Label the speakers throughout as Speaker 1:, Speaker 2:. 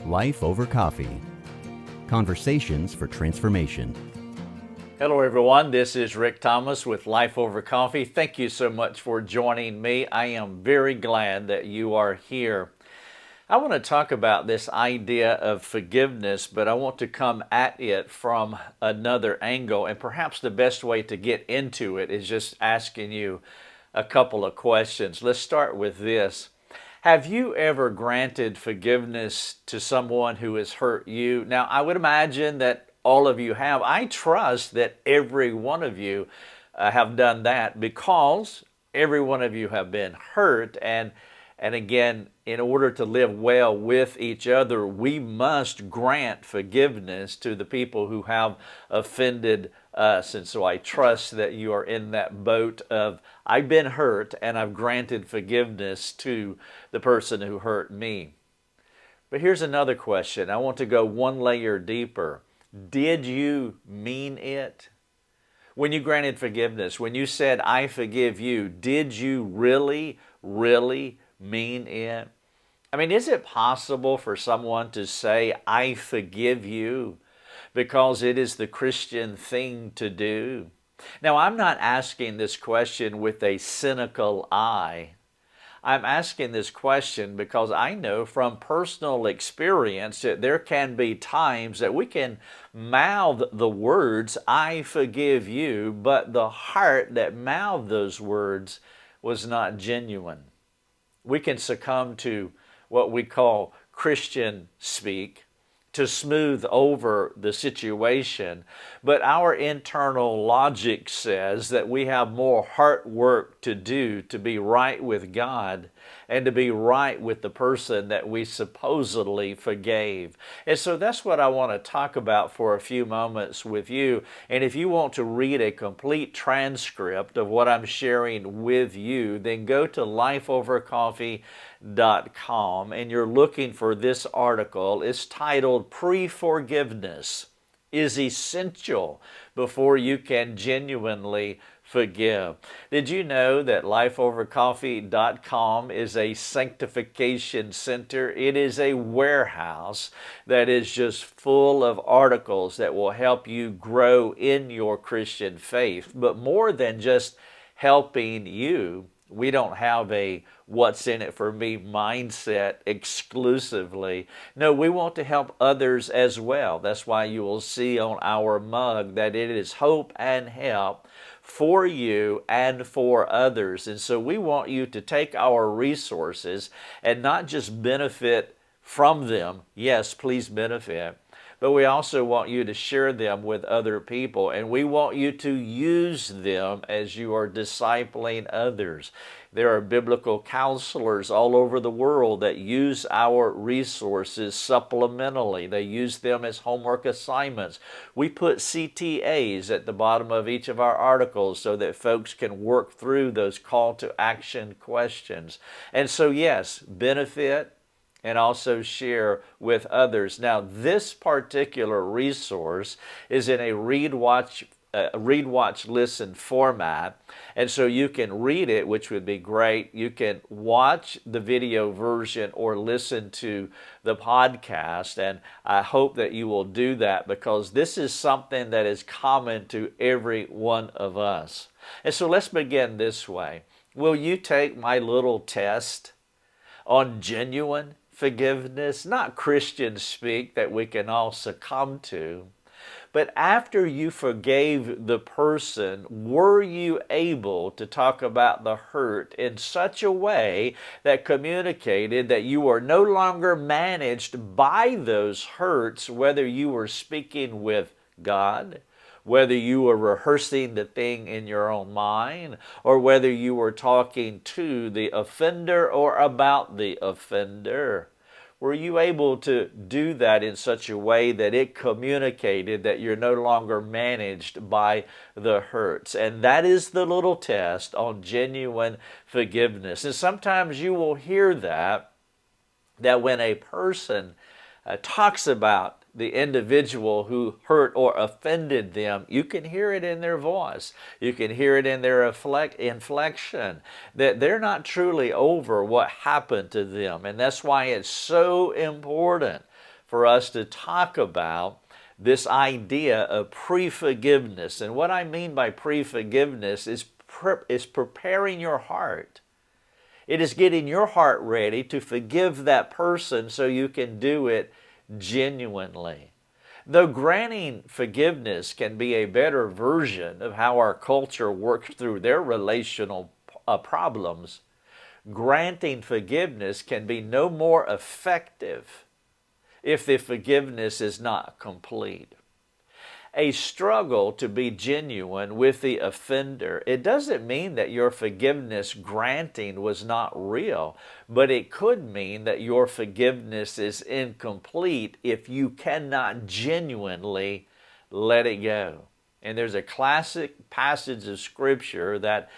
Speaker 1: Life Over Coffee. Conversations for transformation.
Speaker 2: Hello everyone, this is Rick Thomas with Life Over Coffee. Thank you so much for joining me. I am very glad that you are here. I want to talk about this idea of forgiveness, but I want to come at it from another angle, and perhaps the best way to get into it is just asking you a couple of questions. Let's start with this. Have you ever granted forgiveness to someone who has hurt you? Now, I would imagine that all of you have. I trust that every one of you have done that because every one of you have been hurt. And again, in order to live well with each other, we must grant forgiveness to the people who have offended us. And so I trust that you are in that boat of, I've been hurt and I've granted forgiveness to the person who hurt me. But here's another question. I want to go one layer deeper. Did you mean it? When you granted forgiveness, when you said, I forgive you, did you really mean it? I mean, is it possible for someone to say, I forgive you, because it is the Christian thing to do? Now, I'm not asking this question with a cynical eye. I'm asking this question because I know from personal experience that there can be times that we can mouth the words, I forgive you, but the heart that mouthed those words was not genuine. We can succumb to what we call Christian speak, to smooth over the situation, but our internal logic says that we have more heart work to do to be right with God and to be right with the person that we supposedly forgave. And so that's what I want to talk about for a few moments with you. And if you want to read a complete transcript of what I'm sharing with you, then go to lifeovercoffee.com and you're looking for this article. It's titled Pre-Forgiveness is Essential Before You Can Genuinely Forgive. Did you know that lifeovercoffee.com is a sanctification center? It is a warehouse that is just full of articles that will help you grow in your Christian faith. But more than just helping you, we don't have a what's in it for me mindset exclusively. No, we want to help others as well. That's why you will see on our mug that it is hope and help for you and for others. And so we want you to take our resources and not just benefit from them. Yes, please benefit. But we also want you to share them with other people, and we want you to use them as you are discipling others. There are biblical counselors all over the world that use our resources supplementally. They use them as homework assignments. We put CTAs at the bottom of each of our articles so that folks can work through those call to action questions. And so yes, benefit and also share with others. Now, this particular resource is in a read, watch, listen format, and so you can read it, which would be great. You can watch the video version or listen to the podcast, and I hope that you will do that because this is something that is common to every one of us. And so let's begin this way. Will you take my little test on genuine forgiveness? Not Christian speak that we can all succumb to, but after you forgave the person, were you able to talk about the hurt in such a way that communicated that you are no longer managed by those hurts, whether you were speaking with God, whether you were rehearsing the thing in your own mind, or whether you were talking to the offender or about the offender? Were you able to do that in such a way that it communicated that you're no longer managed by the hurts? And that is the little test on genuine forgiveness. And sometimes you will hear that when a person talks about the individual who hurt or offended them, you can hear it in their voice. You can hear it in their inflection, that they're not truly over what happened to them. And that's why it's so important for us to talk about this idea of pre-forgiveness. And what I mean by pre-forgiveness is preparing your heart. It is getting your heart ready to forgive that person so you can do it genuinely. Though granting forgiveness can be a better version of how our culture works through their relational problems, granting forgiveness can be no more effective if the forgiveness is not complete. A struggle to be genuine with the offender, it doesn't mean that your forgiveness granting was not real, but it could mean that your forgiveness is incomplete if you cannot genuinely let it go. And there's a classic passage of Scripture that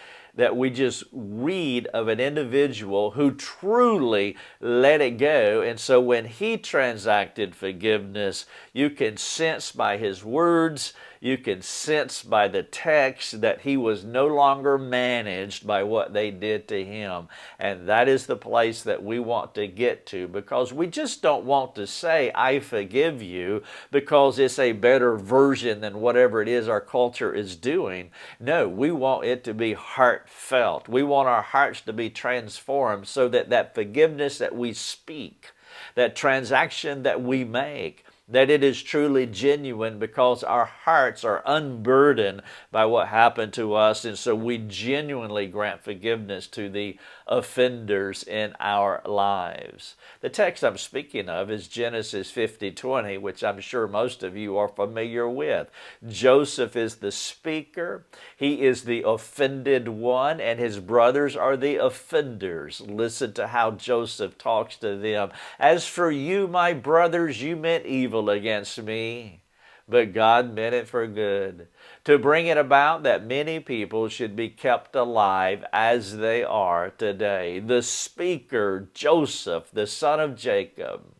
Speaker 2: we just read of an individual who truly let it go. And so when he transacted forgiveness, you can sense by his words, you can sense by the text that he was no longer managed by what they did to him. And that is the place that we want to get to, because we just don't want to say, I forgive you, because it's a better version than whatever it is our culture is doing. No, we want it to be heartfelt. We want our hearts to be transformed so that that forgiveness that we speak, that transaction that we make, that it is truly genuine, because our hearts are unburdened by what happened to us, and so we genuinely grant forgiveness to the offenders in our lives. The text I'm speaking of is Genesis 50:20, which I'm sure most of you are familiar with. Joseph is the speaker, he is the offended one, and his brothers are the offenders. Listen to how Joseph talks to them. As for you, my brothers, you meant evil against me, but God meant it for good, to bring it about that many people should be kept alive as they are today. The speaker, Joseph, the son of Jacob,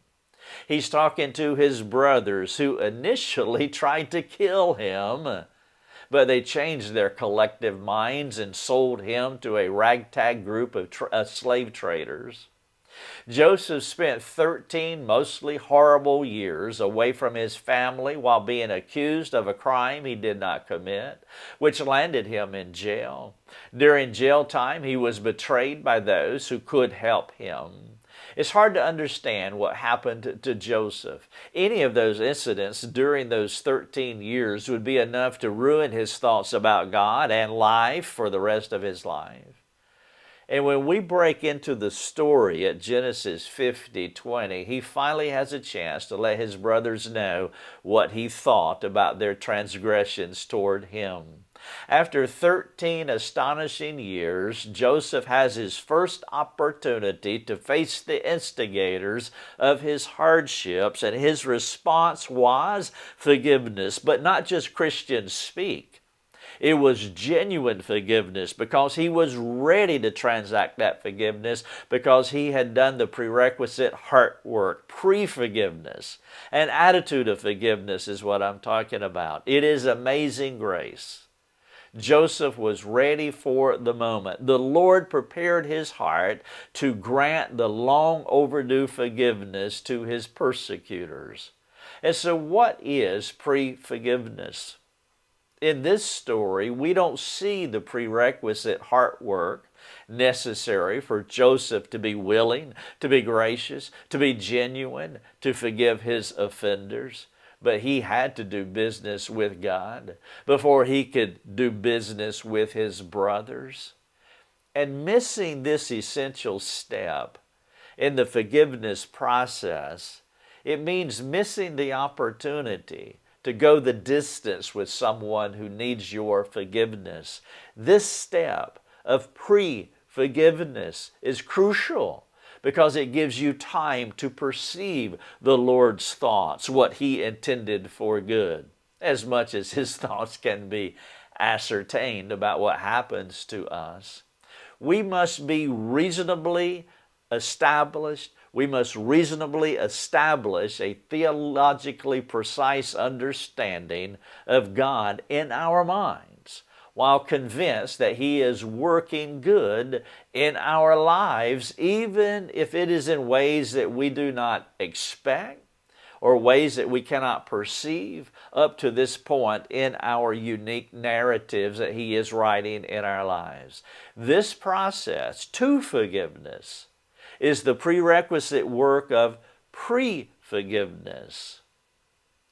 Speaker 2: he's talking to his brothers who initially tried to kill him, but they changed their collective minds and sold him to a ragtag group of slave traders. Joseph spent 13 mostly horrible years away from his family while being accused of a crime he did not commit, which landed him in jail. During jail time, he was betrayed by those who could help him. It's hard to understand what happened to Joseph. Any of those incidents during those 13 years would be enough to ruin his thoughts about God and life for the rest of his life. And when we break into the story at Genesis 50:20, he finally has a chance to let his brothers know what he thought about their transgressions toward him. After 13 astonishing years, Joseph has his first opportunity to face the instigators of his hardships, and his response was forgiveness, but not just Christian speak. It was genuine forgiveness, because he was ready to transact that forgiveness, because he had done the prerequisite heart work, pre-forgiveness. An attitude of forgiveness is what I'm talking about. It is amazing grace. Joseph was ready for the moment. The Lord prepared his heart to grant the long overdue forgiveness to his persecutors. And so what is pre-forgiveness? In this story, we don't see the prerequisite heart work necessary for Joseph to be willing, to be gracious, to be genuine, to forgive his offenders. But he had to do business with God before he could do business with his brothers. And missing this essential step in the forgiveness process, it means missing the opportunity to go the distance with someone who needs your forgiveness. This step of pre-forgiveness is crucial, because it gives you time to perceive the Lord's thoughts, what he intended for good, as much as his thoughts can be ascertained about what happens to us. We must be reasonably established. We must reasonably establish a theologically precise understanding of God in our minds, while convinced that he is working good in our lives, even if it is in ways that we do not expect, or ways that we cannot perceive up to this point in our unique narratives that He is writing in our lives. This process to forgiveness is the prerequisite work of pre-forgiveness.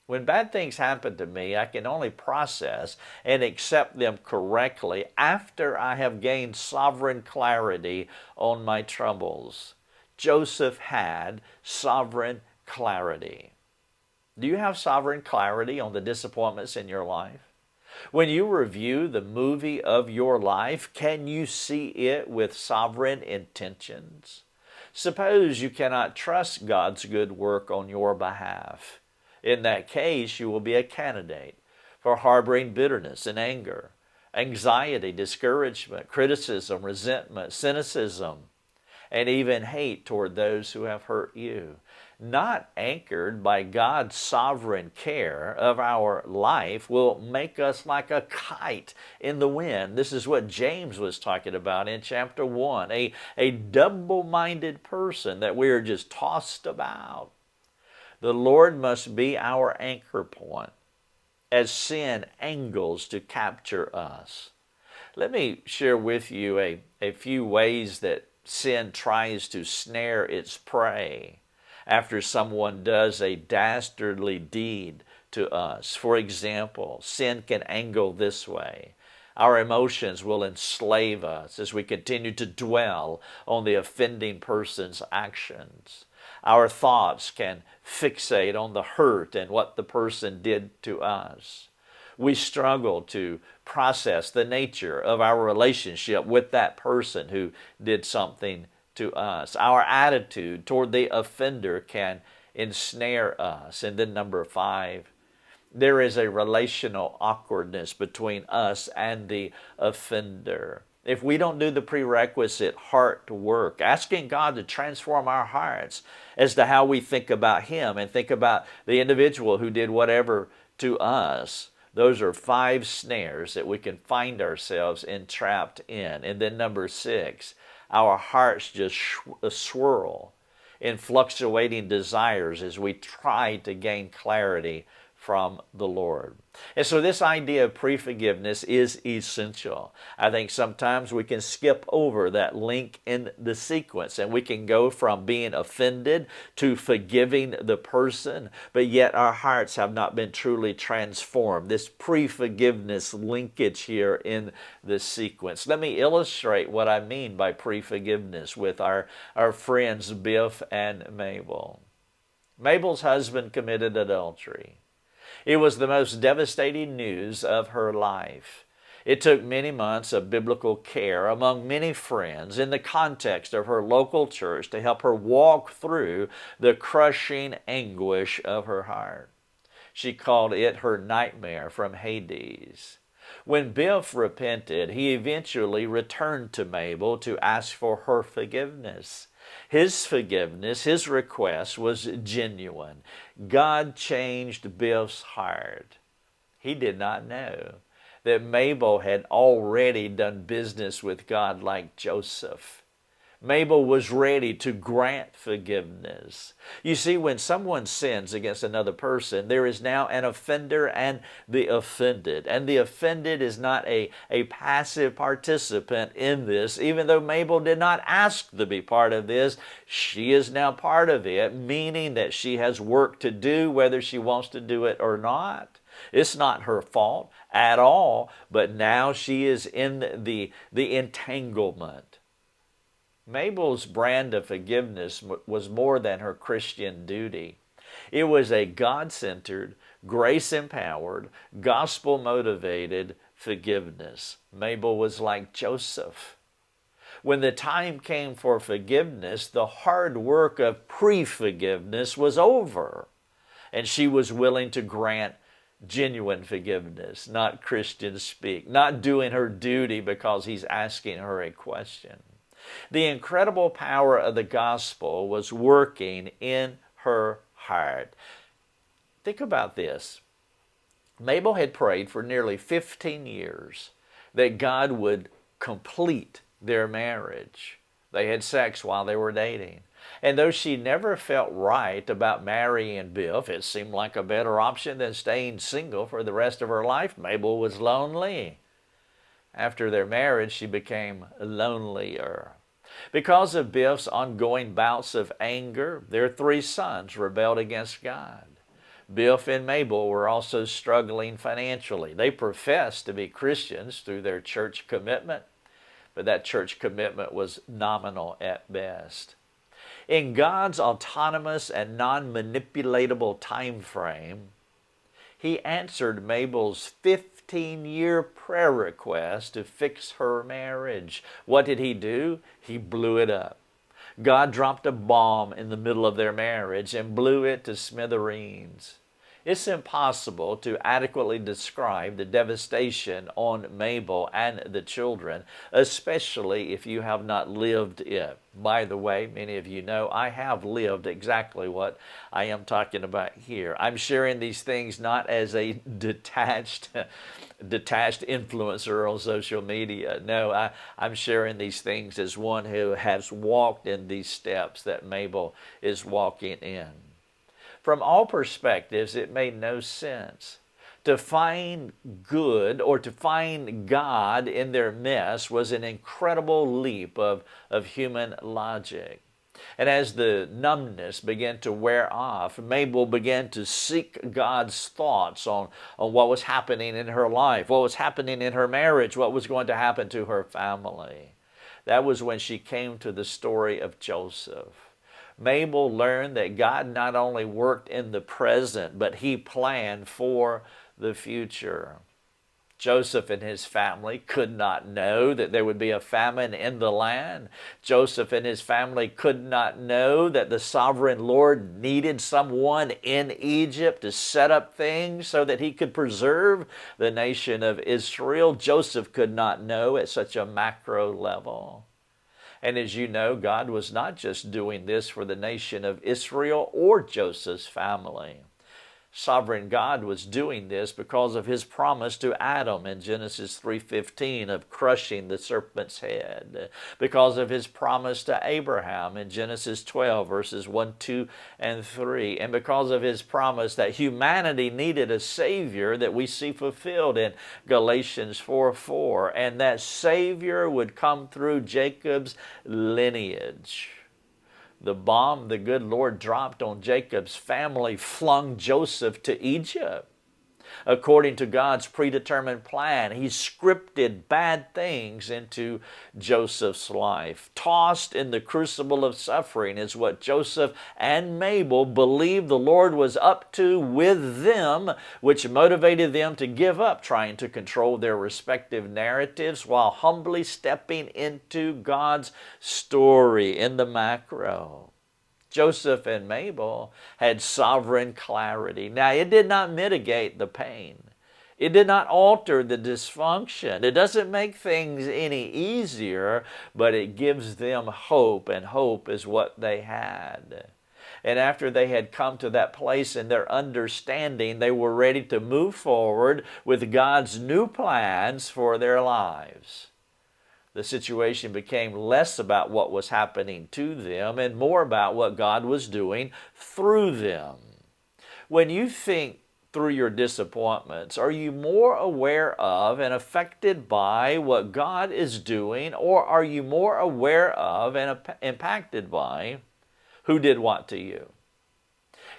Speaker 2: When bad things happen to me, I can only process and accept them correctly after I have gained sovereign clarity on my troubles. Joseph had sovereign clarity. Do you have sovereign clarity on the disappointments in your life? When you review the movie of your life, can you see it with sovereign intentions? Suppose you cannot trust God's good work on your behalf. In that case, you will be a candidate for harboring bitterness and anger, anxiety, discouragement, criticism, resentment, cynicism, and even hate toward those who have hurt you. Not anchored by God's sovereign care of our life will make us like a kite in the wind. This is what James was talking about in chapter 1, a double-minded person that we are just tossed about. The Lord must be our anchor point as sin angles to capture us. Let me share with you a few ways that sin tries to snare its prey after someone does a dastardly deed to us. For example, sin can angle this way. Our emotions will enslave us as we continue to dwell on the offending person's actions. Our thoughts can fixate on the hurt and what the person did to us. We struggle to process the nature of our relationship with that person who did something to us. Our attitude toward the offender can ensnare us. And then number 5, there is a relational awkwardness between us and the offender. If we don't do the prerequisite heart work, asking God to transform our hearts as to how we think about Him and think about the individual who did whatever to us, those are 5 snares that we can find ourselves entrapped in. And then number 6, our hearts just swirl in fluctuating desires as we try to gain clarity from the Lord. And so this idea of pre-forgiveness is essential. I think sometimes we can skip over that link in the sequence and we can go from being offended to forgiving the person, but yet our hearts have not been truly transformed. This pre-forgiveness linkage here in the sequence. Let me illustrate what I mean by pre-forgiveness with our friends Biff and Mabel. Mabel's husband committed adultery. It was the most devastating news of her life. It took many months of biblical care among many friends in the context of her local church to help her walk through the crushing anguish of her heart. She called it her nightmare from Hades. When Biff repented, he eventually returned to Mabel to ask for her forgiveness. His forgiveness, his request was genuine. God changed Biff's heart. He did not know that Mabel had already done business with God like Joseph. Mabel was ready to grant forgiveness. You see, when someone sins against another person, there is now an offender and the offended. And the offended is not a passive participant in this. Even though Mabel did not ask to be part of this, she is now part of it, meaning that she has work to do whether she wants to do it or not. It's not her fault at all, but now she is in the entanglement. Mabel's brand of forgiveness was more than her Christian duty. It was a God-centered, grace-empowered, gospel-motivated forgiveness. Mabel was like Joseph. When the time came for forgiveness, the hard work of pre-forgiveness was over, and she was willing to grant genuine forgiveness, not Christian speak, not doing her duty because he's asking her a question. The incredible power of the gospel was working in her heart. Think about this. Mabel had prayed for nearly 15 years that God would complete their marriage. They had sex while they were dating. And though she never felt right about marrying Biff, it seemed like a better option than staying single for the rest of her life. Mabel was lonely. After their marriage, she became lonelier. Because of Biff's ongoing bouts of anger, their 3 sons rebelled against God. Biff and Mabel were also struggling financially. They professed to be Christians through their church commitment, but that church commitment was nominal at best. In God's autonomous and non-manipulatable time frame, He answered Mabel's 15-year prayer request to fix her marriage. What did He do? He blew it up. God dropped a bomb in the middle of their marriage and blew it to smithereens. It's impossible to adequately describe the devastation on Mabel and the children, especially if you have not lived it. By the way, many of you know I have lived exactly what I am talking about here. I'm sharing these things not as a detached influencer on social media. No, I'm sharing these things as one who has walked in these steps that Mabel is walking in. From all perspectives, it made no sense. To find good or to find God in their mess was an incredible leap of human logic. And as the numbness began to wear off, Mabel began to seek God's thoughts on what was happening in her life, what was happening in her marriage, what was going to happen to her family. That was when she came to the story of Joseph. Mabel learned that God not only worked in the present, but He planned for the future. Joseph and his family could not know that there would be a famine in the land. Joseph and his family could not know that the sovereign Lord needed someone in Egypt to set up things so that He could preserve the nation of Israel. Joseph could not know at such a macro level. And as you know, God was not just doing this for the nation of Israel or Joseph's family. Sovereign God was doing this because of His promise to Adam in Genesis 3:15 of crushing the serpent's head, because of His promise to Abraham in Genesis 12 verses 1, 2, and 3, and because of His promise that humanity needed a Savior that we see fulfilled in Galatians 4:4, and that Savior would come through Jacob's lineage. The bomb the good Lord dropped on Jacob's family flung Joseph to Egypt. According to God's predetermined plan, He scripted bad things into Joseph's life. Tossed in the crucible of suffering is what Joseph and Mabel believed the Lord was up to with them, which motivated them to give up trying to control their respective narratives while humbly stepping into God's story in the macro. Joseph and Mabel had sovereign clarity. Now, it did not mitigate the pain. It did not alter the dysfunction. It doesn't make things any easier, but it gives them hope, and hope is what they had. And after they had come to that place in their understanding, they were ready to move forward with God's new plans for their lives. The situation became less about what was happening to them and more about what God was doing through them. When you think through your disappointments, are you more aware of and affected by what God is doing, or are you more aware of and impacted by who did what to you?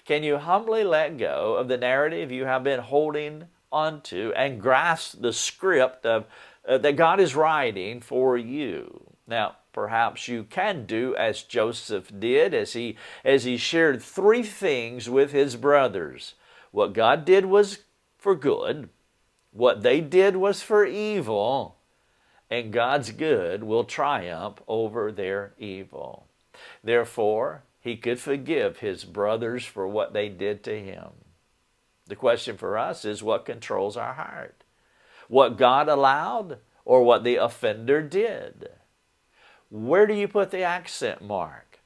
Speaker 2: Can you humbly let go of the narrative you have been holding onto and grasp the script that God is writing for you? Now, perhaps you can do as Joseph did, as he shared 3 things with his brothers. What God did was for good, what they did was for evil, and God's good will triumph over their evil. Therefore, he could forgive his brothers for what they did to him. The question for us is, what controls our heart? What God allowed or what the offender did? Where do you put the accent mark?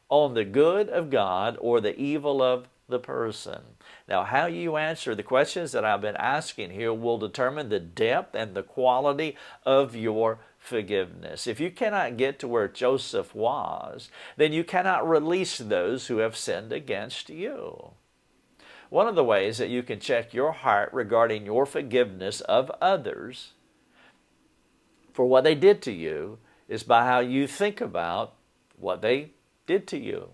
Speaker 2: On the good of God or the evil of the person? Now, how you answer the questions that I've been asking here will determine the depth and the quality of your forgiveness. If you cannot get to where Joseph was, then you cannot release those who have sinned against you. One of the ways that you can check your heart regarding your forgiveness of others for what they did to you is by how you think about what they did to you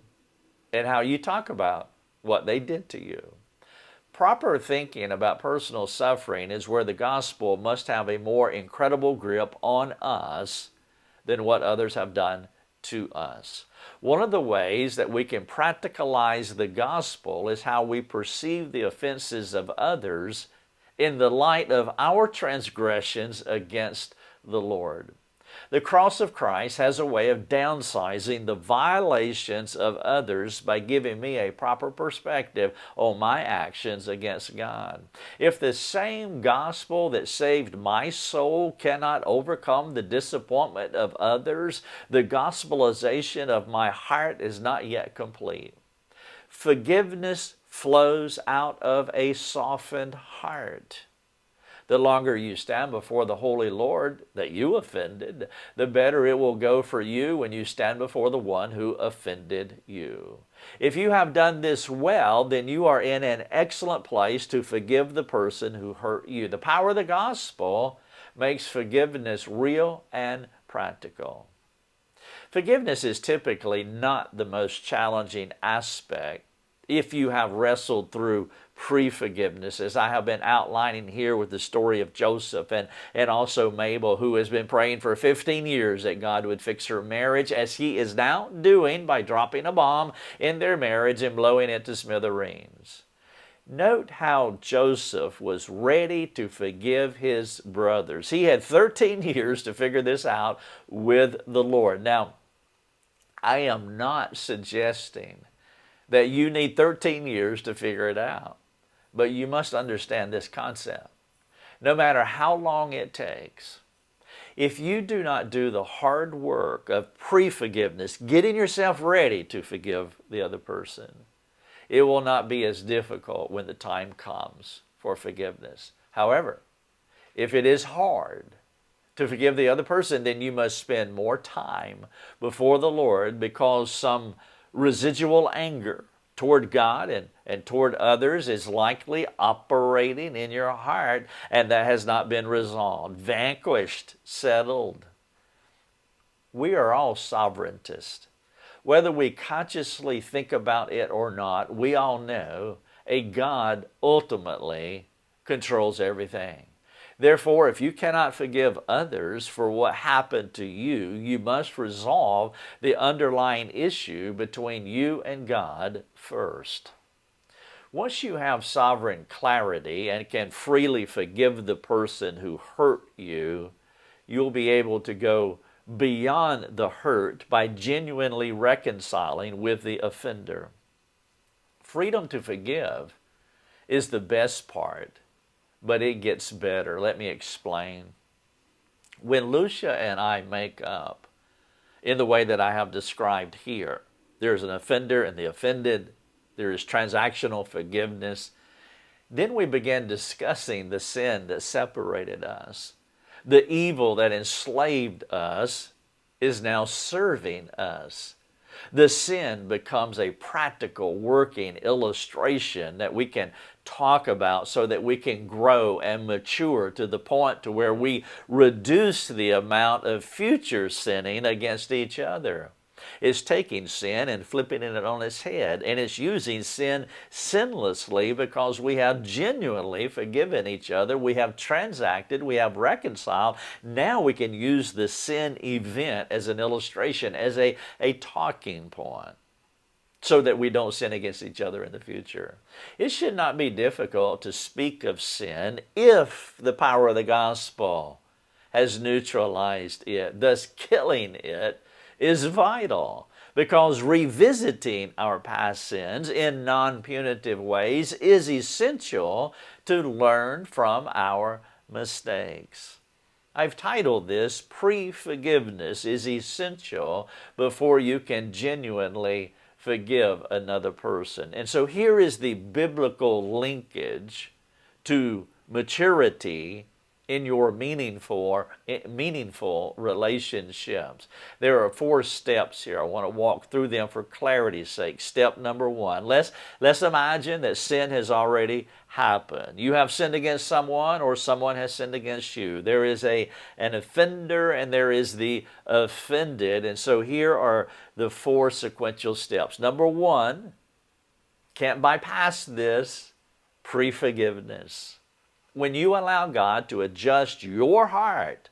Speaker 2: and how you talk about what they did to you. Proper thinking about personal suffering is where the gospel must have a more incredible grip on us than what others have done to us. One of the ways that we can practicalize the gospel is how we perceive the offenses of others in the light of our transgressions against the Lord. The cross of Christ has a way of downsizing the violations of others by giving me a proper perspective on my actions against God. If the same gospel that saved my soul cannot overcome the disappointment of others, the gospelization of my heart is not yet complete. Forgiveness flows out of a softened heart. The longer you stand before the Holy Lord that you offended, the better it will go for you when you stand before the one who offended you. If you have done this well, then you are in an excellent place to forgive the person who hurt you. The power of the gospel makes forgiveness real and practical. Forgiveness is typically not the most challenging aspect if you have wrestled through pre-forgiveness, as I have been outlining here with the story of Joseph and also Mabel, who has been praying for 15 years that God would fix her marriage, as he is now doing by dropping a bomb in their marriage and blowing it to smithereens. Note how Joseph was ready to forgive his brothers. He had 13 years to figure this out with the Lord. Now, I am not suggesting that you need 13 years to figure it out. But you must understand this concept. No matter how long it takes, if you do not do the hard work of pre-forgiveness, getting yourself ready to forgive the other person, it will not be as difficult when the time comes for forgiveness. However, if it is hard to forgive the other person, then you must spend more time before the Lord because some residual anger toward God and toward others is likely operating in your heart, and that has not been resolved, vanquished, settled. We are all sovereigntists. Whether we consciously think about it or not, we all know a God ultimately controls everything. Therefore, if you cannot forgive others for what happened to you, you must resolve the underlying issue between you and God first. Once you have sovereign clarity and can freely forgive the person who hurt you, you'll be able to go beyond the hurt by genuinely reconciling with the offender. Freedom to forgive is the best part, but it gets better. Let me explain. When Lucia and I make up in the way that I have described here, there's an offender and the offended, there is transactional forgiveness, then we begin discussing the sin that separated us. The evil that enslaved us is now serving us. The sin becomes a practical working illustration that we can talk about so that we can grow and mature to the point to where we reduce the amount of future sinning against each other. It's taking sin and flipping it on its head, and it's using sin sinlessly because we have genuinely forgiven each other, we have transacted, we have reconciled. Now we can use the sin event as an illustration, as a talking point, so that we don't sin against each other in the future. It should not be difficult to speak of sin if the power of the gospel has neutralized it, thus killing it is vital, because revisiting our past sins in non-punitive ways is essential to learn from our mistakes. I've titled this, Pre-Forgiveness is Essential Before You Can Genuinely Forgive Another Person. And so here is the biblical linkage to maturity in your meaningful relationships. There are 4 steps here. I want to walk through them for clarity's sake. Step number 1. Let's imagine that sin has already happened. You have sinned against someone, or someone has sinned against you. There is an offender and there is the offended. And so here are the 4 sequential steps. Number 1, can't bypass this, pre-forgiveness. When you allow God to adjust your heart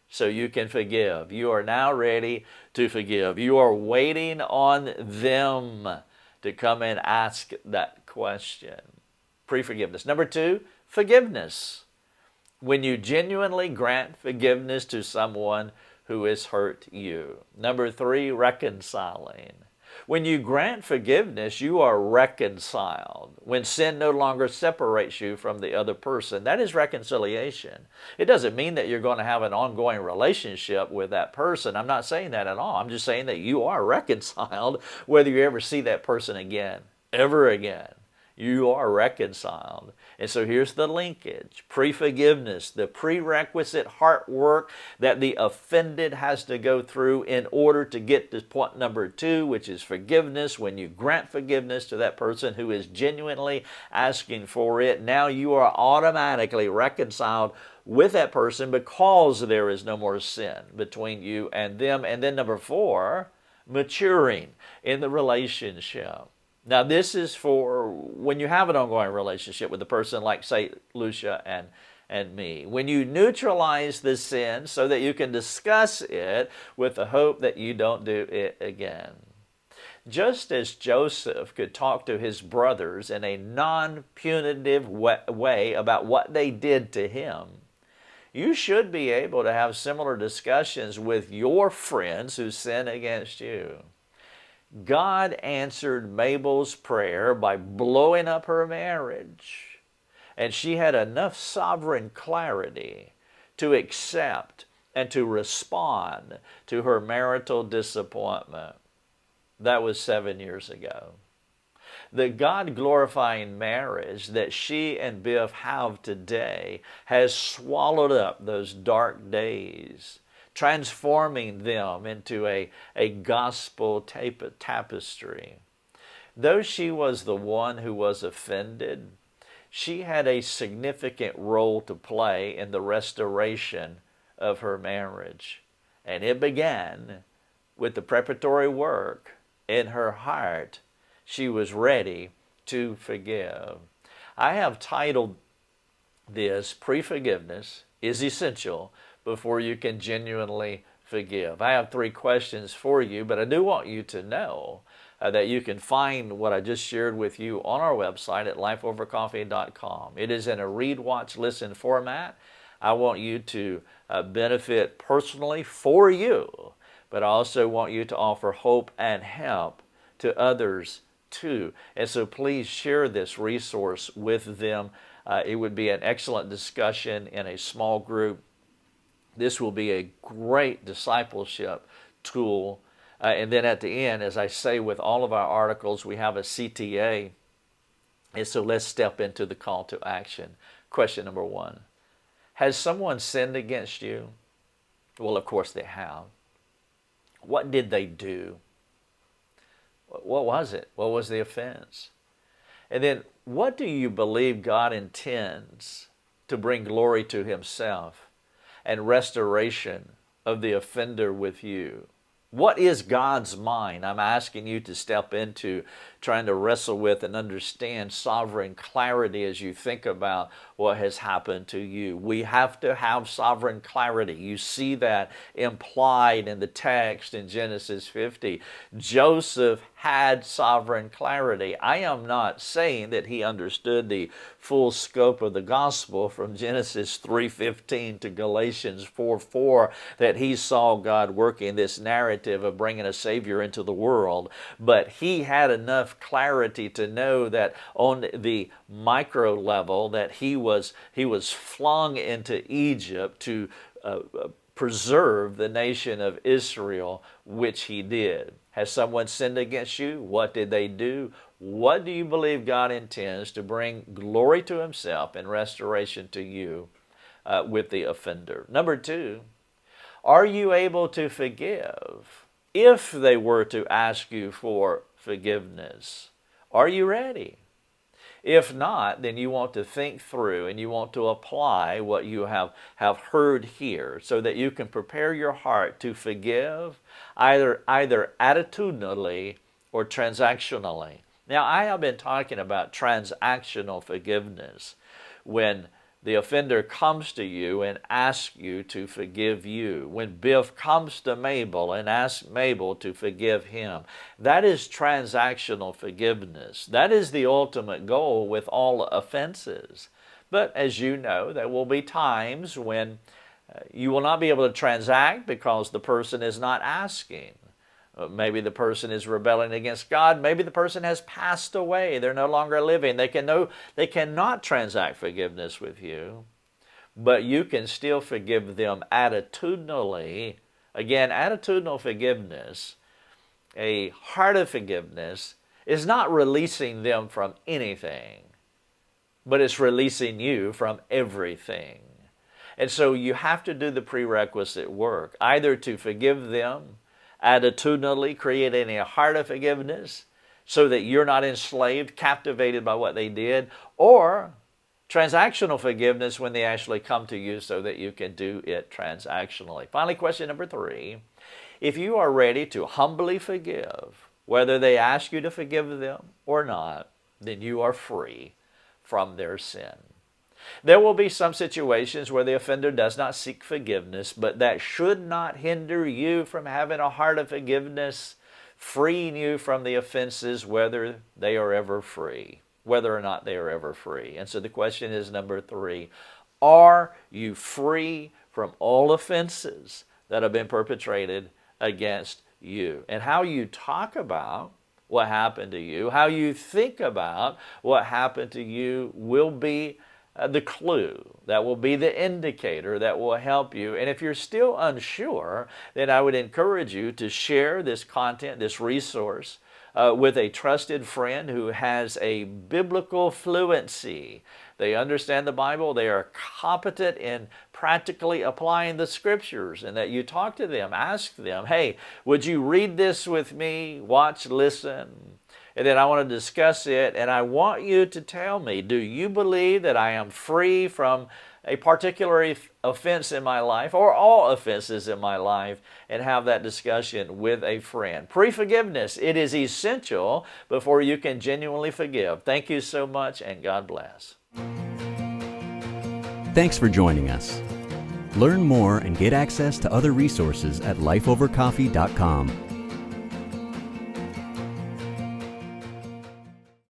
Speaker 2: so you can forgive, you are now ready to forgive. You are waiting on them to come and ask that question. Pre-forgiveness. Number 2, forgiveness. When you genuinely grant forgiveness to someone who has hurt you. Number 3, reconciling. When you grant forgiveness, you are reconciled. When sin no longer separates you from the other person, that is reconciliation. It doesn't mean that you're going to have an ongoing relationship with that person. I'm not saying that at all. I'm just saying that you are reconciled whether you ever see that person again, ever again. You are reconciled. And so here's the linkage. Pre-forgiveness, the prerequisite heart work that the offended has to go through in order to get to point number 2, which is forgiveness. When you grant forgiveness to that person who is genuinely asking for it, now you are automatically reconciled with that person because there is no more sin between you and them. And then number 4, maturing in the relationship. Now, this is for when you have an ongoing relationship with a person like, say, Lucia and me. When you neutralize the sin so that you can discuss it with the hope that you don't do it again. Just as Joseph could talk to his brothers in a non-punitive way about what they did to him, you should be able to have similar discussions with your friends who sin against you. God answered Mabel's prayer by blowing up her marriage. And she had enough sovereign clarity to accept and to respond to her marital disappointment. That was 7 years ago. The God-glorifying marriage that she and Biff have today has swallowed up those dark days, transforming them into a gospel tapestry. Though she was the one who was offended, she had a significant role to play in the restoration of her marriage. And it began with the preparatory work in her heart. She was ready to forgive. I have titled this, Pre-forgiveness is Essential before you can genuinely forgive. I have 3 questions for you, but I do want you to know that you can find what I just shared with you on our website at lifeovercoffee.com. It is in a read, watch, listen format. I want you to benefit personally for you, but I also want you to offer hope and help to others too. And so please share this resource with them. It would be an excellent discussion in a small group. This will be a great discipleship tool. And then at the end, as I say with all of our articles, we have a CTA. And so let's step into the call to action. Question number 1. Has someone sinned against you? Well, of course they have. What did they do? What was it? What was the offense? And then what do you believe God intends to bring glory to Himself and restoration of the offender with you? What is God's mind? I'm asking you to step into trying to wrestle with and understand sovereign clarity as you think about what has happened to you. We have to have sovereign clarity. You see that implied in the text in Genesis 50. Joseph had sovereign clarity. I am not saying that he understood the full scope of the gospel from Genesis 3:15 to Galatians 4:4, that he saw God working this narrative of bringing a Savior into the world. But he had enough clarity to know that on the micro level that he was flung into Egypt to preserve the nation of Israel, which he did. Has someone sinned against you? What did they do? What do you believe God intends to bring glory to Himself and restoration to you with the offender. Number two, are you able to forgive if they were to ask you for forgiveness? Are you ready? If not, then you want to think through and you want to apply what you have heard here so that you can prepare your heart to forgive either attitudinally or transactionally. Now, I have been talking about transactional forgiveness when the offender comes to you and asks you to forgive you. When Biff comes to Mabel and asks Mabel to forgive him. That is transactional forgiveness. That is the ultimate goal with all offenses. But as you know, there will be times when you will not be able to transact because the person is not asking. Maybe the person is rebelling against God. Maybe the person has passed away. They're no longer living. They cannot transact forgiveness with you, but you can still forgive them attitudinally. Again, attitudinal forgiveness, a heart of forgiveness, is not releasing them from anything, but it's releasing you from everything. And so you have to do the prerequisite work, either to forgive them attitudinally, creating a heart of forgiveness so that you're not enslaved, captivated by what they did, or transactional forgiveness when they actually come to you so that you can do it transactionally. Finally, question number three, if you are ready to humbly forgive, whether they ask you to forgive them or not, then you are free from their sin. There will be some situations where the offender does not seek forgiveness, but that should not hinder you from having a heart of forgiveness, freeing you from the offenses, whether they are ever free, whether or not they are ever free. And so the question is number three, are you free from all offenses that have been perpetrated against you? And how you talk about what happened to you, how you think about what happened to you will be the clue, that will be the indicator that will help you. And if you're still unsure, then I would encourage you to share this content, this resource, with a trusted friend who has a biblical fluency. They understand the Bible, they are competent in practically applying the Scriptures, and that you talk to them, ask them, hey, would you read this with me, watch, listen? And then I want to discuss it, and I want you to tell me, do you believe that I am free from a particular offense in my life or all offenses in my life, and have that discussion with a friend? Pre-forgiveness, it is essential before you can genuinely forgive. Thank you so much, and God bless.
Speaker 1: Thanks for joining us. Learn more and get access to other resources at lifeovercoffee.com.